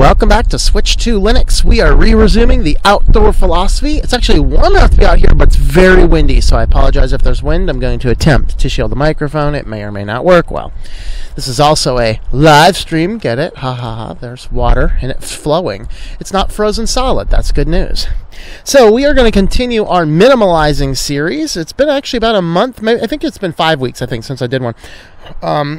Welcome back to Switch to Linux. We are resuming the outdoor philosophy. It's actually warm enough to be out here, but it's very windy, so I apologize if there's wind. I'm going to attempt to shield the microphone. It may or may not work well. This is also a live stream. Get it? Ha ha ha. There's water, and it's flowing. It's not frozen solid. That's good news. So we are going to continue our minimalizing series. It's been actually about a month. Maybe, I think it's been 5 weeks, since I did one.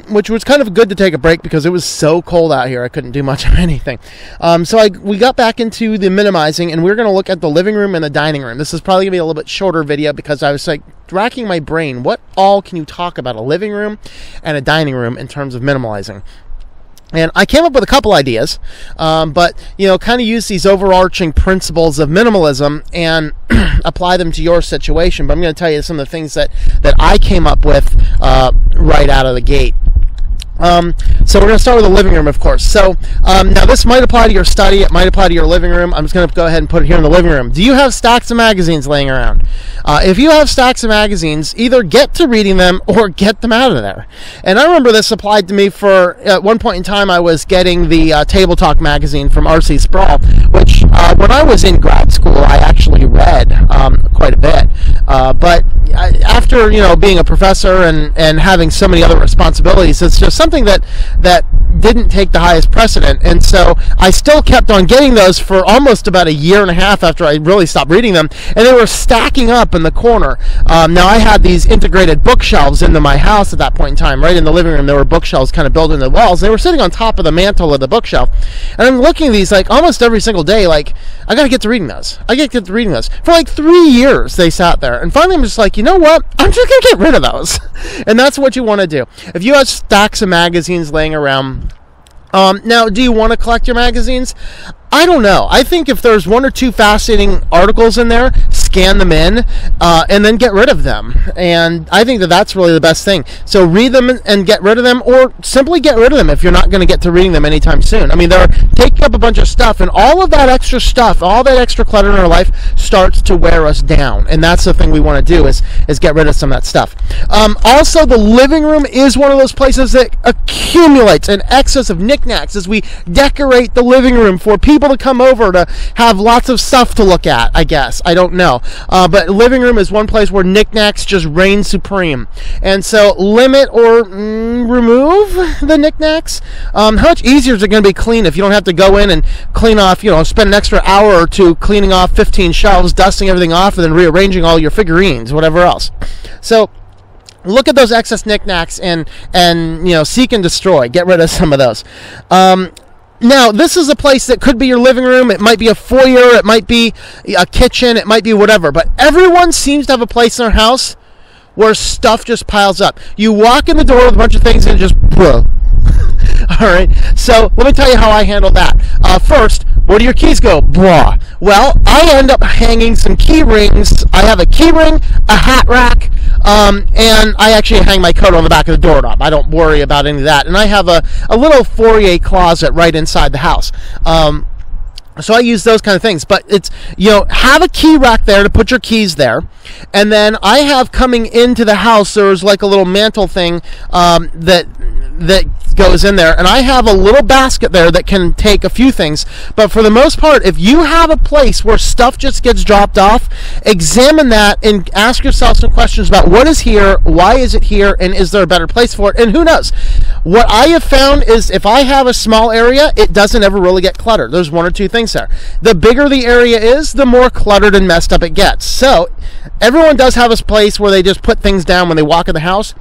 Which was kind of good to take a break because it was so cold out here I couldn't do much of anything. We got back into the minimizing, and we're going to look at the living room and the dining room. This is probably going to be a little bit shorter video because I was racking my brain. What all can you talk about a living room and a dining room in terms of minimalizing? And I came up with a couple ideas, but, kind of use these overarching principles of minimalism and apply them to your situation. But I'm going to tell you some of the things that I came up with right out of the gate. So we're going to start with the living room, of course. So now this might apply to your study. It might apply to your living room. I'm just going to go ahead and put it here in the living room. Do you have stacks of magazines laying around? If you have stacks of magazines, either get to reading them or get them out of there. And I remember this applied to me for, at one point in time, I was getting the Table Talk magazine from R.C. Sproul, which when I was in grad school, I actually read quite a bit. But after, being a professor and having so many other responsibilities, it's just something that didn't take the highest precedent, and so I still kept on getting those for almost about a year and a half after I really stopped reading them, and they were stacking up in the corner. Now I had these integrated bookshelves into my house at that point in time. Right in the living room there were bookshelves kind of built into the walls. They were sitting on top of the mantle of the bookshelf, and I'm looking at these almost every single day, I gotta get to reading those. I gotta get to reading those. For 3 years they sat there, and finally I'm just you know what? I'm just gonna get rid of those. And that's what you want to do. If you have stacks of magazines laying around, now, do you want to collect your magazines? I don't know. I think if there's one or two fascinating articles in there, scan them in, and then get rid of them. And I think that's really the best thing. So read them and get rid of them, or simply get rid of them if you're not going to get to reading them anytime soon. They're taking up a bunch of stuff, and all of that extra stuff, all that extra clutter in our life starts to wear us down. And that's the thing we want to do is get rid of some of that stuff. Also, the living room is one of those places that accumulates an excess of knickknacks as we decorate the living room for people to come over to have lots of stuff to look at, I guess. I don't know. But living room is one place where knickknacks just reign supreme. And so limit or remove the knickknacks. How much easier is it going to be clean if you don't have to go in and clean off, spend an extra hour or two cleaning off 15 shelves, dusting everything off, and then rearranging all your figurines, whatever else. So look at those excess knickknacks and seek and destroy. Get rid of some of those. Now, this is a place that could be your living room. It might be a foyer. It might be a kitchen. It might be whatever. But everyone seems to have a place in their house where stuff just piles up. You walk in the door with a bunch of things and it just, all right. So let me tell you how I handle that. First, where do your keys go? Blah. Well, I end up hanging some key rings. I have a key ring, a hat rack, and I actually hang my coat on the back of the doorknob. I don't worry about any of that. And I have a little foyer closet right inside the house. So I use those kind of things. But it's, have a key rack there to put your keys there. And then I have coming into the house, there's a little mantle thing that goes in there, and I have a little basket there that can take a few things. But for the most part, if you have a place where stuff just gets dropped off, examine that and ask yourself some questions about what is here, why is it here, and is there a better place for it? And who knows? What I have found is if I have a small area, it doesn't ever really get cluttered. There's one or two things there. The bigger the area is, the more cluttered and messed up it gets. So everyone does have a place where they just put things down when they walk in the house.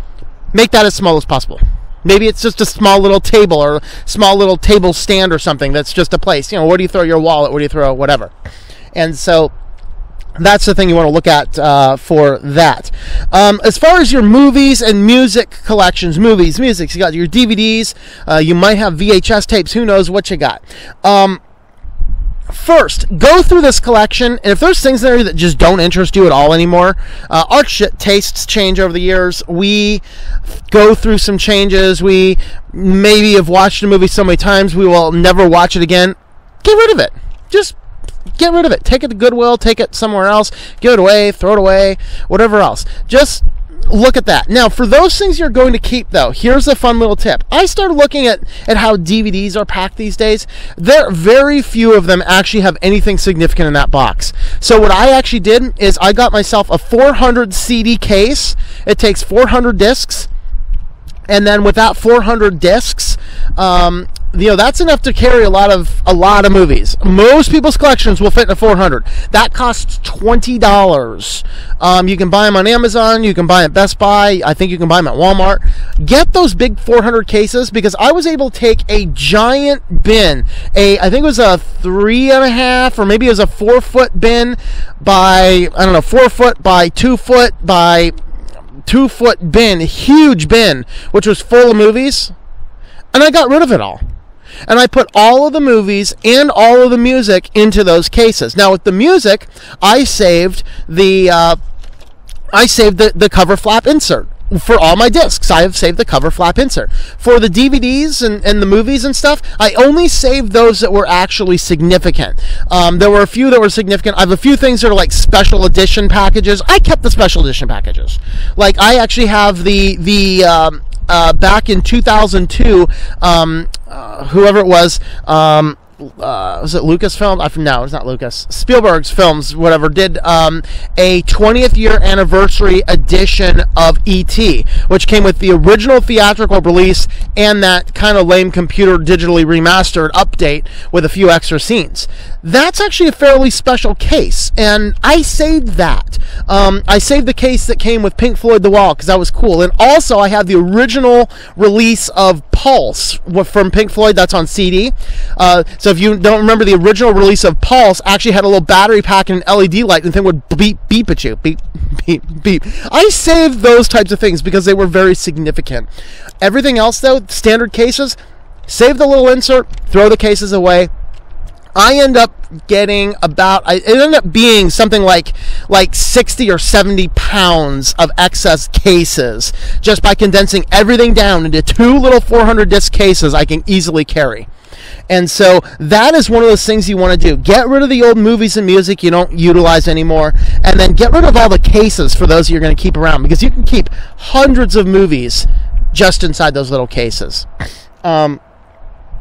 Make that as small as possible. Maybe it's just a small little table or a small little table stand or something that's just a place. Where do you throw your wallet? Where do you throw whatever? And so that's the thing you want to look at for that. As far as your movies and music collections, music, you got your DVDs. You might have VHS tapes. Who knows what you got? First, go through this collection, and if there's things there that just don't interest you at all anymore, our tastes change over the years. We go through some changes. We maybe have watched a movie so many times we will never watch it again. Get rid of it. Just get rid of it. Take it to Goodwill. Take it somewhere else. Give it away. Throw it away. Whatever else. Just look at that. Now, for those things you're going to keep, though, here's a fun little tip. I started looking at how DVDs are packed these days. Very few of them actually have anything significant in that box. So what I actually did is I got myself a 400 CD case. It takes 400 discs. And then with that 400 discs, that's enough to carry a lot of movies. Most people's collections will fit in a 400. That costs $20. You can buy them on Amazon. You can buy them at Best Buy. I think you can buy them at Walmart. Get those big 400 cases, because I was able to take a giant bin. I think it was a 3.5 or maybe it was a 4-foot bin by 4 foot by 2 foot by 2 foot bin, huge bin, which was full of movies, and I got rid of it all. And I put all of the movies and all of the music into those cases. Now, with the music, I saved the cover flap insert. For all my discs, I have saved the cover flap insert. For the DVDs and the movies and stuff, I only saved those that were actually significant. There were a few that were significant. I have a few things that are like special edition packages. I kept the special edition packages. Like, I actually have the back in 2002, whoever it was it Lucasfilm? No, it's not Lucas. Spielberg's films, whatever, did a 20th year anniversary edition of E.T., which came with the original theatrical release and that kind of lame computer digitally remastered update with a few extra scenes. That's actually a fairly special case, and I saved that. I saved the case that came with Pink Floyd The Wall, because that was cool. And also, I have the original release of Pulse from Pink Floyd. That's on CD. So if you don't remember, the original release of Pulse actually had a little battery pack and an LED light, and the thing would beep at you. Beep, beep, beep. I saved those types of things because they were very significant. Everything else, though, standard cases, save the little insert, throw the cases away. I end up getting it ended up being something like 60 or 70 pounds of excess cases just by condensing everything down into 2 little 400 disc cases I can easily carry. And so that is one of those things you want to do. Get rid of the old movies and music you don't utilize anymore, and then get rid of all the cases for those you're going to keep around, because you can keep hundreds of movies just inside those little cases.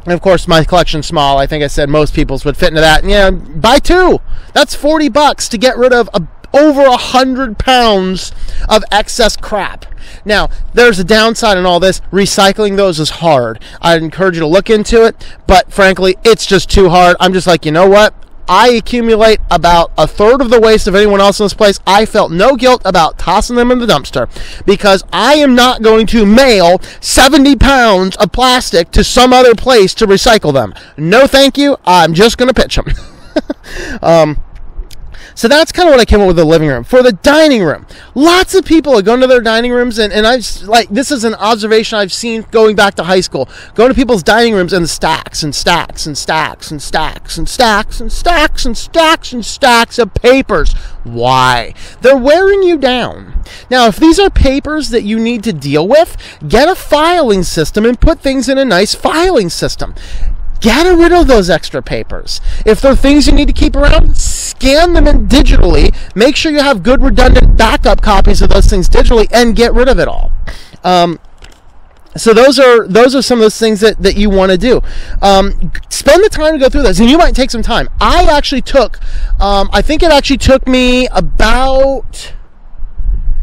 And of course, my collection's small. I think I said most people's would fit into that. And buy 2. That's $40 to get rid of over 100 pounds of excess crap. Now, there's a downside in all this. Recycling those is hard. I'd encourage you to look into it, but frankly, it's just too hard. I'm just like, you know what? I accumulate about a third of the waste of anyone else in this place. I felt no guilt about tossing them in the dumpster, because I am not going to mail 70 pounds of plastic to some other place to recycle them. No thank you. I'm just going to pitch them. So that's kind of what I came up with the living room. For the dining room, lots of people are going to their dining rooms, and this is an observation I've seen going back to high school. Going to people's dining rooms and stacks and stacks and stacks and stacks and stacks and stacks and stacks and stacks of papers. Why? They're wearing you down. Now, if these are papers that you need to deal with, get a filing system and put things in a nice filing system. Get rid of those extra papers. If there are things you need to keep around, scan them in digitally. Make sure you have good redundant backup copies of those things digitally, and get rid of it all. So those are some of those things that you want to do. Spend the time to go through those, and you might take some time. I actually took, I think it actually took me about...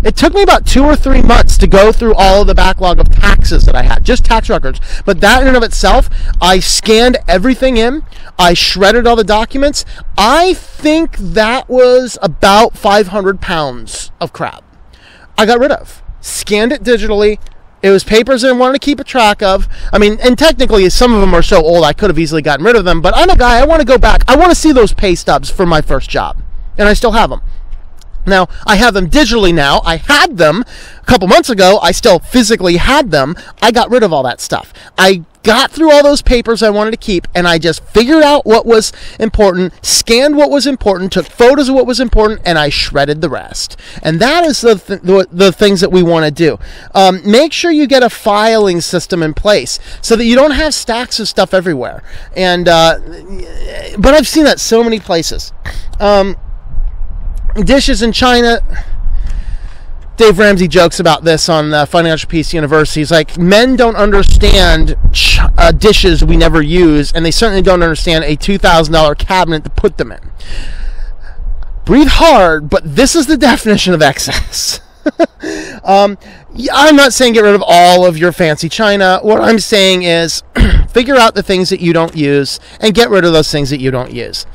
It took me about 2 or 3 months to go through all of the backlog of taxes that I had, just tax records. But that in and of itself, I scanned everything in. I shredded all the documents. I think that was about 500 pounds of crap I got rid of. Scanned it digitally. It was papers I wanted to keep a track of. I mean, and technically, some of them are so old I could have easily gotten rid of them. But I'm a guy, I want to go back. I want to see those pay stubs for my first job. And I still have them. Now, I have them digitally now. I had them a couple months ago. I still physically had them. I got rid of all that stuff. I got through all those papers I wanted to keep, and I just figured out what was important, scanned what was important, took photos of what was important, and I shredded the rest. And that is the things that we want to do. Make sure you get a filing system in place so that you don't have stacks of stuff everywhere. And but I've seen that so many places. Dishes in China. Dave Ramsey jokes about this on Financial Peace University. He's like, men don't understand dishes we never use, and they certainly don't understand a $2,000 cabinet to put them in. Breathe hard, but this is the definition of excess. I'm not saying get rid of all of your fancy china. What I'm saying is figure out the things that you don't use and get rid of those things that you don't use.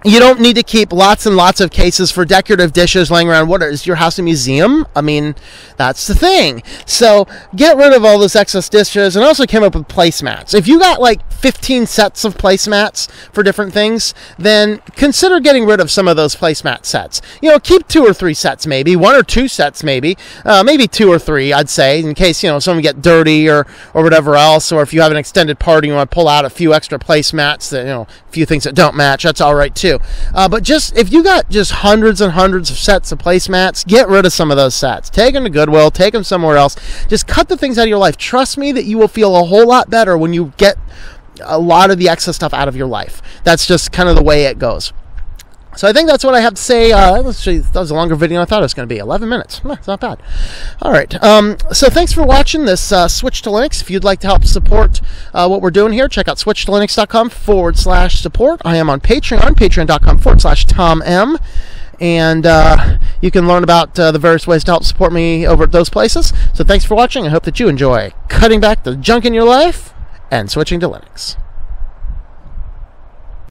You don't need to keep lots and lots of cases for decorative dishes laying around. What is your house a museum? I mean, that's the thing. So get rid of all those excess dishes, and also came up with placemats. If you got like 15 sets of placemats for different things, then consider getting rid of some of those placemat sets. You know, keep 2 or 3 sets, maybe 1 or 2 sets, maybe 2 or 3, I'd say, in case, you know, some get dirty or whatever else, or if you have an extended party, you want to pull out a few extra placemats that, you know, a few things that don't match. That's all right too. But just if you got just hundreds and hundreds of sets of placemats, get rid of some of those sets. Take them to Goodwill. Take them somewhere else. Just cut the things out of your life. Trust me that you will feel a whole lot better when you get a lot of the excess stuff out of your life. That's just kind of the way it goes. So I think that's what I have to say. That was a longer video than I thought it was going to be. 11 minutes. It's not bad. All right. So thanks for watching this Switch to Linux. If you'd like to help support what we're doing here, check out switchtolinux.com/support. I am on Patreon, patreon.com/Tom M. And you can learn about the various ways to help support me over at those places. So thanks for watching. I hope that you enjoy cutting back the junk in your life and switching to Linux.